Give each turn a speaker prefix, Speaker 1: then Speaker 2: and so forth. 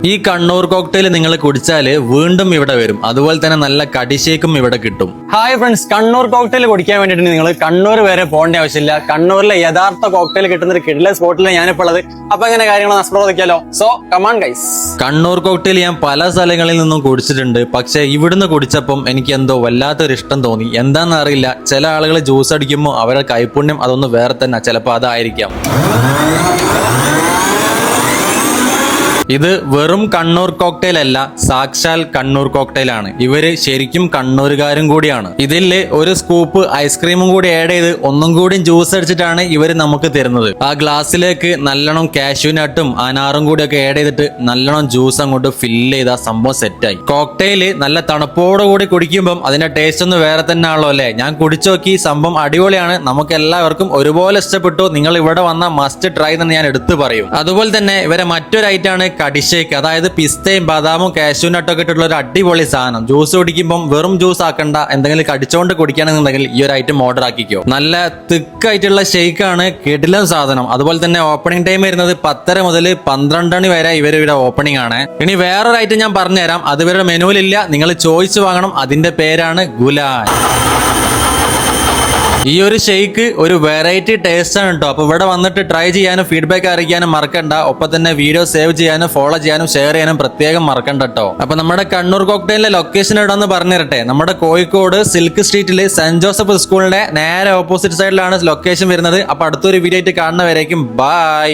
Speaker 1: ഈ കണ്ണൂർ കോക്ടെയിൽ നിങ്ങൾ കുടിച്ചാല് വീണ്ടും ഇവിടെ വരും. അതുപോലെ തന്നെ നല്ല കടിശേക്കും ഇവിടെ കിട്ടും.
Speaker 2: ഹായ് ഫ്രണ്ട്സ്, കണ്ണൂർ കോക്ടെയിൽ കുടിക്കാൻ വേണ്ടിയിട്ട് നിങ്ങൾ കണ്ണൂർ വരെ പോകേണ്ട ആവശ്യമില്ല. കണ്ണൂരിലെ യഥാർത്ഥ കോക്ടെയിൽ കിട്ടുന്ന ഒരു കിടിലൻ സ്പോട്ടിലാണ് ഞാനിപ്പോൾ ഉള്ളത്. അപ്പൊ എങ്ങനെ കാര്യങ്ങൾ നഷ്ടപ്പെടാതിരിക്കാലോ. So come on guys.
Speaker 1: Kannur cocktail ഞാൻ പല സ്ഥലങ്ങളിൽ നിന്നും കുടിച്ചിട്ടുണ്ട്. പക്ഷെ ഇവിടുന്ന് കുടിച്ചപ്പം എനിക്ക് എന്തോ വല്ലാത്തൊരു ഇഷ്ടം തോന്നി. എന്താണെന്ന് അറിയില്ല. ചില ആളുകൾ ജ്യൂസ് അടിക്കുമ്പോൾ അവരുടെ കൈപുണ്യം അതൊന്ന് വേറെ തന്നെ. ചിലപ്പോൾ അതായിരിക്കാം. ഇത് വെറും കണ്ണൂർ കോക്ടെയിൽ അല്ല, സാക്ഷാൽ കണ്ണൂർ കോക്ടെയിൽ ആണ്. ഇവര് ശരിക്കും കണ്ണൂരുകാരും കൂടിയാണ്. ഇതില് ഒരു സ്കൂപ്പ് ഐസ്ക്രീമും കൂടി ആഡ് ചെയ്ത് ഒന്നും കൂടി ജ്യൂസ് അടിച്ചിട്ടാണ് ഇവര് നമുക്ക് തരുന്നത്. ആ ഗ്ലാസ്സിലേക്ക് നല്ലോണം കാഷ്യൂനട്ടും അനാറും കൂടി ഒക്കെ ആഡ് ചെയ്തിട്ട് നല്ലോണം ജ്യൂസ് അങ്ങോട്ട് ഫില്ല് ചെയ്ത് ആ സംഭവം സെറ്റായി. കോക്ടെയില് നല്ല തണുപ്പോടുകൂടി കുടിക്കുമ്പം അതിന്റെ ടേസ്റ്റ് ഒന്ന് വേറെ തന്നെ ആണല്ലോ അല്ലെ. ഞാൻ കുടിച്ചു നോക്കി, സംഭവം അടിപൊളിയാണ്. നമുക്ക് എല്ലാവർക്കും ഒരുപോലെ ഇഷ്ടപ്പെട്ടു. നിങ്ങൾ ഇവിടെ വന്ന മസ്റ്റ് ട്രൈ എന്ന് ഞാൻ എടുത്തു പറയും. അതുപോലെ തന്നെ ഇവരെ മറ്റൊരു ഐറ്റാണ് കടിഷേക്ക്. അതായത് പിസ്തയും ബദാമും കാഷ്യൂനട്ടൊക്കെ ഇട്ടുള്ള ഒരു അടിപൊളി സാധനം. ജ്യൂസ് കുടിക്കുമ്പോൾ വെറും ജ്യൂസ് ആക്കണ്ട, എന്തെങ്കിലും കടിച്ചോണ്ട് കുടിക്കുകയാണെന്നുണ്ടെങ്കിൽ ഈ ഒരു ഐറ്റം ഓർഡർ ആക്കിക്കോ. നല്ല തിക്കായിട്ടുള്ള ഷെയ്ക്കാണ്, കിടിലൻ സാധനം. അതുപോലെ തന്നെ ഓപ്പണിംഗ് ടൈം വരുന്നത് 10:30 മുതൽ 12 മണി വരെ ഇവിടെ ഓപ്പണിംഗ് ആണ്. ഇനി വേറൊരു ഐറ്റം ഞാൻ പറഞ്ഞുതരാം. അത് ഇവരുടെ മെനുവിലില്ല, നിങ്ങൾ ചോദിച്ചു വാങ്ങണം. അതിന്റെ പേരാണ് ഗുലാൻ. ഈ ഒരു ഷെയ്ക്ക് ഒരു വെറൈറ്റി ടേസ്റ്റ് ആണ് കേട്ടോ. അപ്പൊ ഇവിടെ വന്നിട്ട് ട്രൈ ചെയ്യാനും ഫീഡ്ബാക്ക് അറിയിക്കാനും മറക്കണ്ട. ഒപ്പം തന്നെ വീഡിയോ സേവ് ചെയ്യാനും ഫോളോ ചെയ്യാനും ഷെയർ ചെയ്യാനും പ്രത്യേകം മറക്കണ്ട കേട്ടോ. അപ്പൊ നമ്മുടെ കണ്ണൂർ കോക്ടെയിലിന്റെ ലൊക്കേഷൻ എവിടെയെന്ന് പറഞ്ഞു തരട്ടെ. നമ്മുടെ കോഴിക്കോട് സിൽക്ക് സ്ട്രീറ്റില് സെന്റ് ജോസഫ് സ്കൂളിന്റെ നേരെ ഓപ്പോസിറ്റ് സൈഡിലാണ് ലൊക്കേഷൻ വരുന്നത്. അപ്പൊ അടുത്തൊരു വീഡിയോ ആയിട്ട് കാണുന്നവരേക്കും ബൈ.